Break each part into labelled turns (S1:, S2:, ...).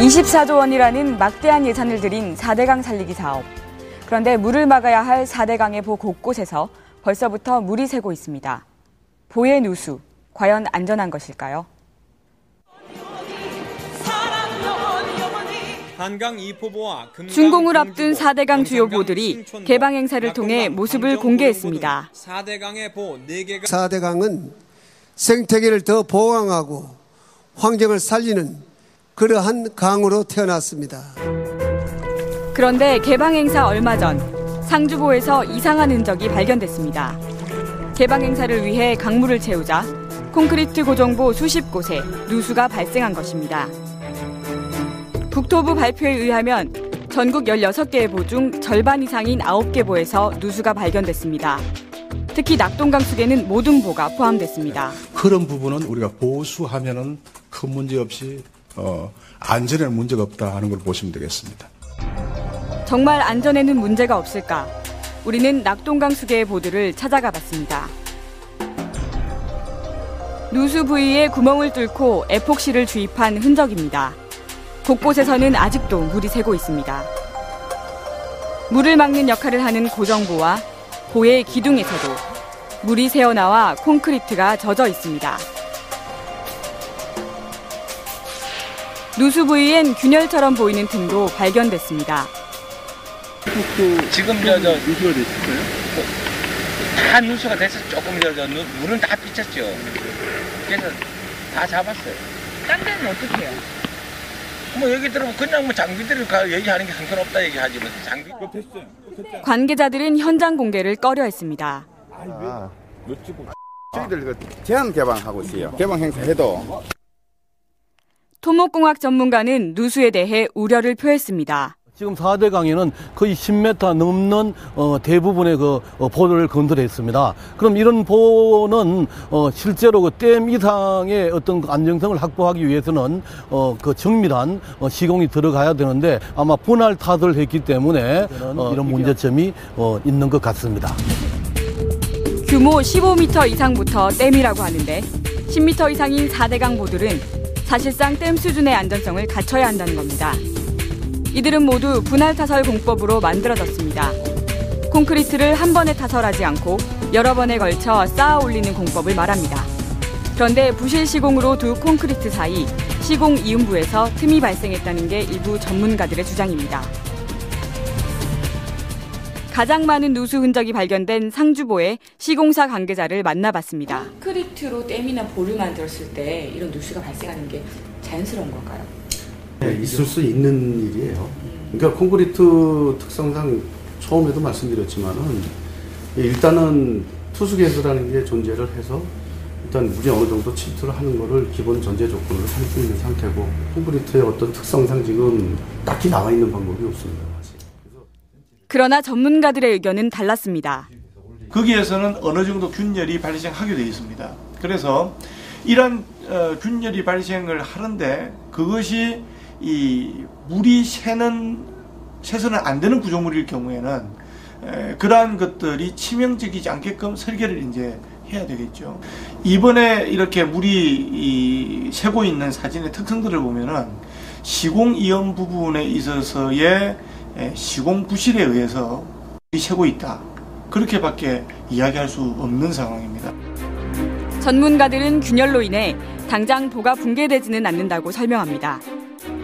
S1: 24조 원이라는 막대한 예산을 들인 4대강 살리기 사업. 그런데 물을 막아야 할 4대강의 보 곳곳에서 벌써부터 물이 새고 있습니다. 보의 누수, 과연 안전한 것일까요? 준공을 앞둔 4대강 주요 보들이 개방 행사를 통해 모습을 공개했습니다.
S2: 4대강은 생태계를 더 보강하고 환경을 살리는 그러한 강으로 태어났습니다.
S1: 그런데 개방 행사 얼마 전 상주보에서 이상한 흔적이 발견됐습니다. 개방 행사를 위해 강물을 채우자 콘크리트 고정보 수십 곳에 누수가 발생한 것입니다. 국토부 발표에 의하면 전국 16개의 보 중 절반 이상인 9개 보에서 누수가 발견됐습니다. 특히 낙동강 수계는 모든 보가 포함됐습니다.
S3: 그런 부분은 우리가 보수하면은 큰 문제 없이 안전에는 문제가 없다 하는 걸 보시면 되겠습니다.
S1: 정말 안전에는 문제가 없을까? 우리는 낙동강 수계의 보들을 찾아가 봤습니다. 누수 부위에 구멍을 뚫고 에폭시를 주입한 흔적입니다. 곳곳에서는 아직도 물이 새고 있습니다. 물을 막는 역할을 하는 고정보와 보의 기둥에서도 물이 새어나와 콘크리트가 젖어 있습니다. 누수 부위엔 균열처럼 보이는 틈도 발견됐습니다.
S4: 지금 누수가 됐을까요? 다 누수가 돼서 조금 물은 다 삐쳤죠. 그래서 다 잡았어요.
S5: 딴 데는 어떻게 해요?
S4: 뭐 여기 들어오면 그냥 뭐 장비들을 얘기하는 게 상관없다 얘기하지 뭐 장비.
S1: 관계자들은 현장 공개를 꺼려했습니다.
S6: 저희들 제한 개방하고 있어요. 개방 행사해도.
S1: 토목공학 전문가는 누수에 대해 우려를 표했습니다.
S7: 지금 4대강에는 거의 10m 넘는 대부분의 보를 건설했습니다. 그럼 이런 보는 실제로 그 댐 이상의 어떤 안정성을 확보하기 위해서는 정밀한 시공이 들어가야 되는데 아마 분할 타설을 했기 때문에 이런 문제점이 있는 것 같습니다.
S1: 규모 15m 이상부터 댐이라고 하는데 10m 이상인 4대강 보들은 사실상 댐 수준의 안전성을 갖춰야 한다는 겁니다. 이들은 모두 분할 타설 공법으로 만들어졌습니다. 콘크리트를 한 번에 타설하지 않고 여러 번에 걸쳐 쌓아 올리는 공법을 말합니다. 그런데 부실 시공으로 두 콘크리트 사이 시공 이음부에서 틈이 발생했다는 게 일부 전문가들의 주장입니다. 가장 많은 누수 흔적이 발견된 상주보의 시공사 관계자를 만나봤습니다.
S5: 콘크리트로 댐이나 보를 만들었을 때 이런 누수가 발생하는 게 자연스러운 걸까요?
S8: 네, 있을 수 있는 일이에요. 그러니까 콘크리트 특성상 처음에도 말씀드렸지만은 일단은 투수 개수라는 게 존재를 해서 일단 물이 어느 정도 침투를 하는 거를 기본 전제 조건으로 삼고 있는 상태고 콘크리트의 어떤 특성상 지금 딱히 나와 있는 방법이 없습니다.
S1: 그러나 전문가들의 의견은 달랐습니다.
S9: 거기에서는 어느 정도 균열이 발생하게 되어 있습니다. 그래서 이런 균열이 발생을 하는데 그것이 이 물이 새서는 안 되는 구조물일 경우에는 그러한 것들이 치명적이지 않게끔 설계를 이제 해야 되겠죠. 이번에 이렇게 물이 새고 있는 사진의 특성들을 보면은 시공 이연 부분에 있어서의 시공 부실에 의해서 물이 새고 있다. 그렇게밖에 이야기할 수 없는 상황입니다.
S1: 전문가들은 균열로 인해 당장 보가 붕괴되지는 않는다고 설명합니다.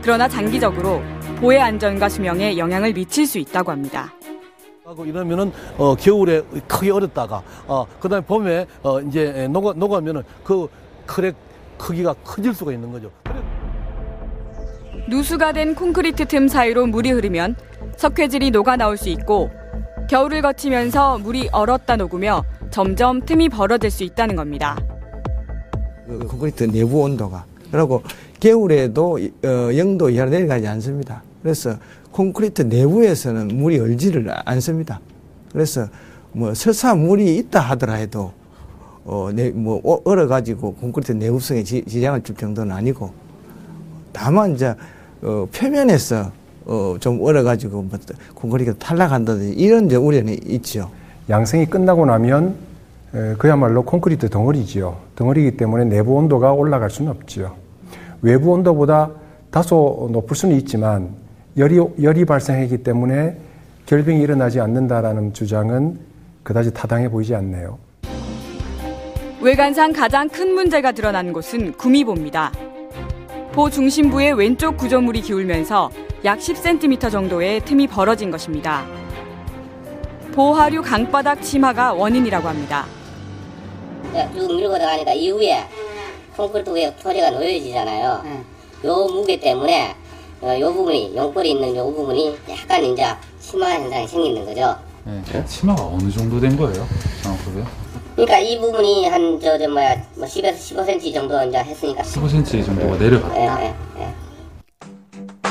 S1: 그러나 장기적으로 보의 안전과 수명에 영향을 미칠 수 있다고 합니다.
S7: 이러면은 겨울에 크게 얼었다가 그다음에 봄에 이제 녹으면은 그 크랙 크기가 커질 수가 있는 거죠.
S1: 누수가 된 콘크리트 틈 사이로 물이 흐르면 석회질이 녹아 나올 수 있고 겨울을 거치면서 물이 얼었다 녹으며 점점 틈이 벌어질 수 있다는 겁니다.
S10: 콘크리트 내부 온도가 그리고 겨울에도 0도 이하로 내려가지 않습니다. 그래서 콘크리트 내부에서는 물이 얼지를 않습니다. 그래서 뭐 설사 물이 있다 하더라도 얼어가지고 콘크리트 내부성에 지장을 줄 정도는 아니고 다만 이제 표면에서 좀 얼어가지고 뭐 콘크리트가 탈락한다든지 이런 이제 우려는 있죠.
S11: 양성이 끝나고 나면 그야말로 콘크리트 덩어리지요. 덩어리이기 때문에 내부 온도가 올라갈 수는 없지요. 외부 온도보다 다소 높을 수는 있지만 열이 발생했기 때문에 결빙이 일어나지 않는다라는 주장은 그다지 타당해 보이지 않네요.
S1: 외관상 가장 큰 문제가 드러난 곳은 구미보입니다. 보 중심부의 왼쪽 구조물이 기울면서 약 10cm 정도의 틈이 벌어진 것입니다. 보하류 강바닥 침하가 원인이라고 합니다.
S12: 쭉 밀고 들어가니까 이후에 콘크리트 위에 토지가 놓여지잖아요. 요 무게 때문에 요 부분이 용벌이 있는 요 부분이 약간 이제 침하 현상이 생기는 거죠.
S13: 네. 침하가 어느 정도 된 거예요? 정확하게?
S12: 그러니까 이 부분이 한 10에서 15cm 정도 이제 했으니까
S13: 15cm 정도가 내려갔다.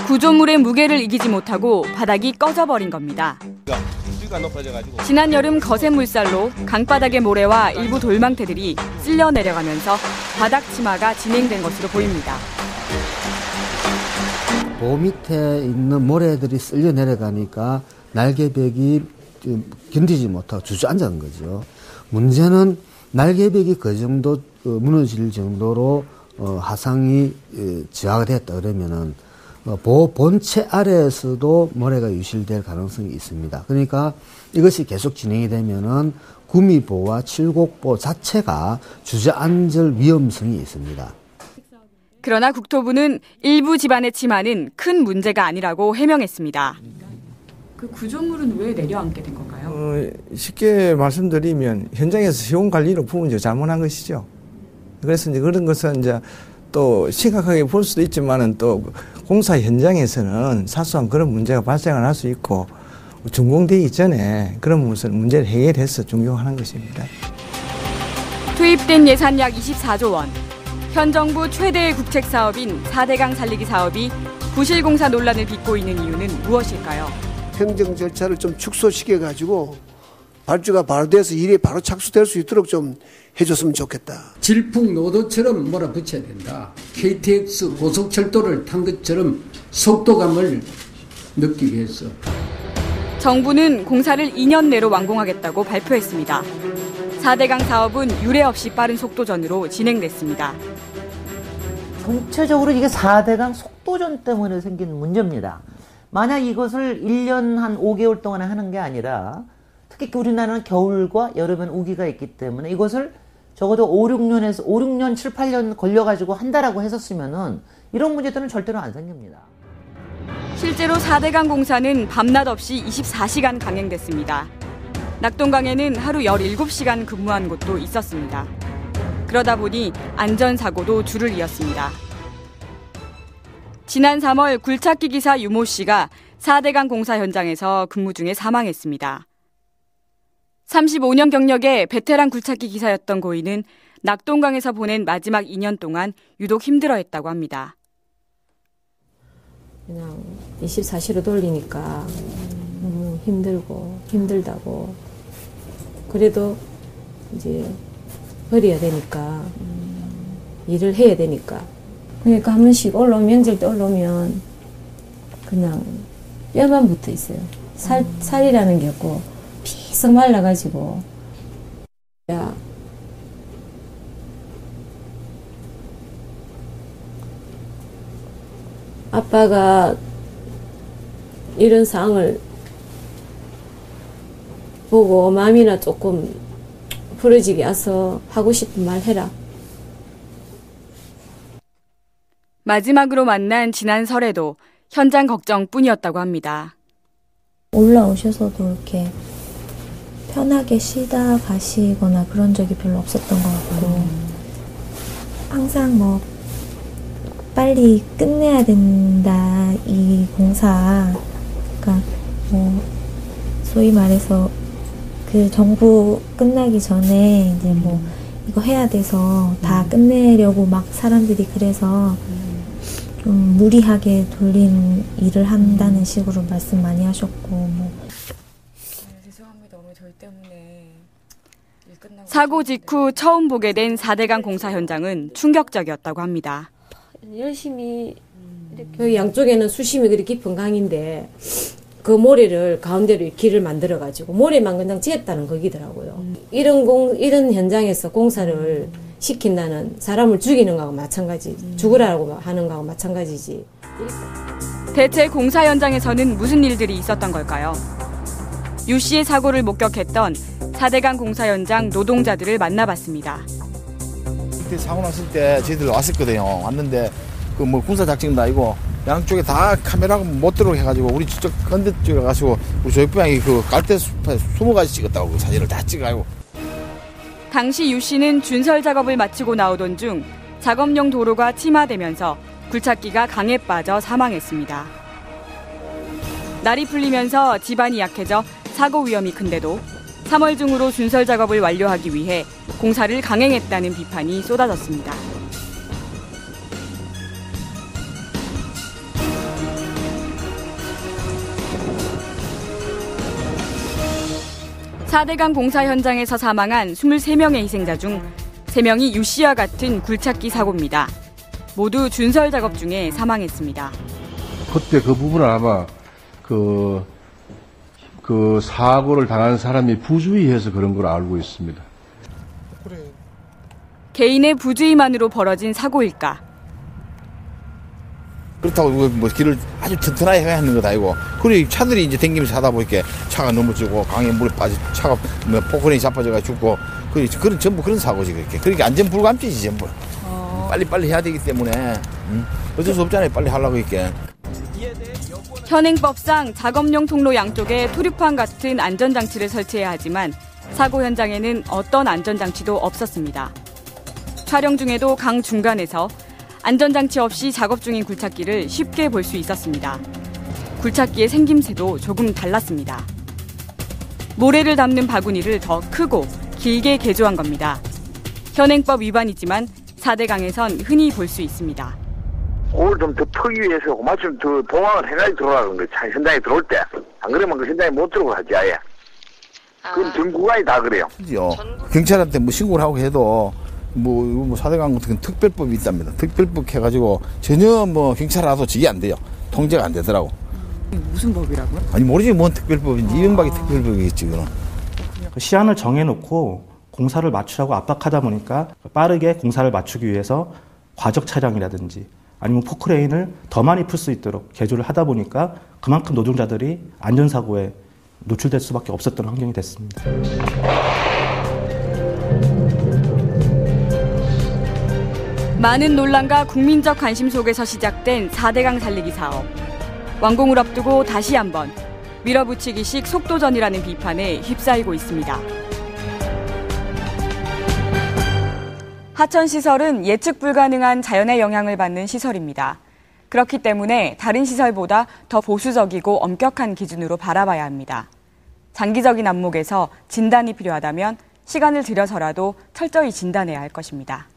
S1: 구조물의 무게를 이기지 못하고 바닥이 꺼져버린 겁니다. 지난 여름 거센 물살로 강바닥의 모래와 일부 돌망태들이 쓸려 내려가면서 바닥 침하가 진행된 것으로 보입니다.
S14: 보 밑에 있는 모래들이 쓸려 내려가니까 날개벽이 견디지 못하고 주저앉는 거죠. 문제는 날개벽이 그 정도 무너질 정도로 하상이 저하가 됐다 그러면은 보 본체 아래에서도 모래가 유실될 가능성이 있습니다. 그러니까 이것이 계속 진행이 되면은 구미보와 칠곡보 자체가 주저앉을 위험성이 있습니다.
S1: 그러나 국토부는 일부 집안의 침하는 큰 문제가 아니라고 해명했습니다.
S5: 그 구조물은 왜 내려앉게 된 건가요?
S10: 쉽게 말씀드리면 현장에서 시공 관리를 부분적으로 잘못한 것이죠. 그래서 이제 그런 것은 이제 또 심각하게 볼 수도 있지만은 또 공사 현장에서는 사소한 그런 문제가 발생을 할 수 있고 준공되기 전에 그런 문제를 해결해서 준공하는 것입니다.
S1: 투입된 예산 약 24조 원. 현 정부 최대의 국책 사업인 4대강 살리기 사업이 부실공사 논란을 빚고 있는 이유는 무엇일까요?
S2: 행정 절차를 좀 축소시켜가지고 발주가 바로 돼서 일이 바로 착수될 수 있도록 좀 해줬으면 좋겠다.
S15: 질풍노도처럼 몰아붙여야 된다. KTX 고속철도를 탄 것처럼 속도감을 느끼게 했어.
S1: 정부는 공사를 2년 내로 완공하겠다고 발표했습니다. 4대강 사업은 유례 없이 빠른 속도전으로 진행됐습니다.
S16: 전체적으로 이게 4대강 속도전 때문에 생긴 문제입니다. 만약 이것을 1년 한 5개월 동안 하는 게 아니라 특히 우리나라는 겨울과 여름엔 우기가 있기 때문에 이것을 적어도 5, 6년, 7, 8년 걸려가지고 한다라고 했었으면은 이런 문제들은 절대로 안 생깁니다.
S1: 실제로 4대강 공사는 밤낮 없이 24시간 강행됐습니다. 낙동강에는 하루 17시간 근무한 곳도 있었습니다. 그러다 보니 안전사고도 줄을 이었습니다. 지난 3월 굴착기 기사 유모 씨가 4대강 공사 현장에서 근무 중에 사망했습니다. 35년 경력의 베테랑 굴착기 기사였던 고인은 낙동강에서 보낸 마지막 2년 동안 유독 힘들어했다고 합니다.
S17: 그냥 24시로 돌리니까 너무 힘들다고. 그래도 이제 버려야 되니까 일을 해야 되니까. 그러니까 한 번씩 명절 때 올라오면 그냥 뼈만 붙어 있어요. 살이라는 게 없고 피썩 말라가지고. 야, 아빠가 이런 상황을 보고 마음이나 조금 부러지게 와서 하고 싶은 말 해라.
S1: 마지막으로 만난 지난 설에도 현장 걱정뿐이었다고 합니다.
S18: 올라오셔서도 이렇게 편하게 쉬다 가시거나 그런 적이 별로 없었던 것 같고 항상 뭐 빨리 끝내야 된다 이 공사. 그러니까 뭐 소위 말해서 그 정부 끝나기 전에 이제 뭐 이거 해야 돼서 다 끝내려고 막 사람들이 그래서 좀 무리하게 돌린 일을 한다는 식으로 말씀 많이 하셨고 뭐.
S5: 죄송합니다. 오늘 저희 때문에 일 끝나고
S1: 사고 직후 처음 보게 된 4대강 공사 현장은 충격적이었다고 합니다.
S17: 열심히 그 양쪽에는 수심이 그리 깊은 강인데 그 모래를 가운데로 길을 만들어가지고 모래만 그냥 지었다는 거기더라고요. 이런 현장에서 공사를 시킨다는 사람을 죽이는 거하고 마찬가지, 죽으라고 하는 거하고 마찬가지지.
S1: 대체 공사 현장에서는 무슨 일들이 있었던 걸까요? 유 씨의 사고를 목격했던 4대강 공사 현장 노동자들을 만나봤습니다.
S19: 그때 사고 났을 때 저희들 왔었거든요. 왔는데 그 뭐 군사 작전도 아니고 양쪽에 다 카메라가 못 들어오게 해가지고 우리 저쪽 건대 쪽에 가시고 우리 조이부양이 그 깔대 숲에 숨어가지고 찍었다고 그 사진을 다 찍어가지고.
S1: 당시 유 씨는 준설 작업을 마치고 나오던 중 작업용 도로가 침하되면서 굴착기가 강에 빠져 사망했습니다. 날이 풀리면서 지반이 약해져 사고 위험이 큰데도 3월 중으로 준설 작업을 완료하기 위해 공사를 강행했다는 비판이 쏟아졌습니다. (4대강) 공사 현장에서 사망한 23명의 희생자 중 3명이 유 씨와 같은 굴착기 사고입니다. 모두 준설 작업 중에 사망했습니다.
S20: 그때 그 부분은 아마 그 사고를 당한 사람이 부주의해서 그런 걸 알고 있습니다.
S1: 개인의 부주의만으로 벌어진 사고일까?
S19: 그렇다고 뭐 길을 아주 튼튼하게 해야 하는 것 아니고, 그리고 차들이 이제 댕기면서 하다 보니까 차가 넘어지고 강에 물에 빠져 차가 뭐 포크레인이 자빠져가 죽고, 그런 전부 그런 사고지 그렇게. 그러니까 안전 불감지지 전부. 빨리 해야 되기 때문에 어쩔 수 없잖아요. 빨리 하려고 이렇게.
S1: 현행법상 작업용 통로 양쪽에 토류판 같은 안전장치를 설치해야 하지만 사고 현장에는 어떤 안전장치도 없었습니다. 촬영 중에도 강 중간에서 안전장치 없이 작업 중인 굴착기를 쉽게 볼 수 있었습니다. 굴착기의 생김새도 조금 달랐습니다. 모래를 담는 바구니를 더 크고 길게 개조한 겁니다. 현행법 위반이지만 4대강에선 흔히 볼 수 있습니다.
S21: 오늘 좀 더 퍼기 위해서 그만큼 더 보강을 해가지고 들어가는 거예요. 현장에 들어올 때. 안 그러면 그 현장에 못 들어가지 아예. 그건 전 구간이 다 그래요.
S19: 경찰한테 뭐 신고를 하고 해도 뭐 4대강 같은 특별법이 있답니다. 특별법 해가지고 전혀 뭐 경찰 와도 저게 안 돼요. 통제가 안 되더라고.
S22: 무슨 법이라고요?
S19: 아니 모르지 뭔 특별법인지. 이명박이 특별법이겠지 그거는.
S23: 시한을 정해놓고 공사를 맞추라고 압박하다 보니까 빠르게 공사를 맞추기 위해서 과적 차량이라든지 아니면 포크레인을 더 많이 풀 수 있도록 개조를 하다 보니까 그만큼 노동자들이 안전사고에 노출될 수밖에 없었던 환경이 됐습니다.
S1: 많은 논란과 국민적 관심 속에서 시작된 4대강 살리기 사업. 완공을 앞두고 다시 한번 밀어붙이기식 속도전이라는 비판에 휩싸이고 있습니다. 하천시설은 예측 불가능한 자연의 영향을 받는 시설입니다. 그렇기 때문에 다른 시설보다 더 보수적이고 엄격한 기준으로 바라봐야 합니다. 장기적인 안목에서 진단이 필요하다면 시간을 들여서라도 철저히 진단해야 할 것입니다.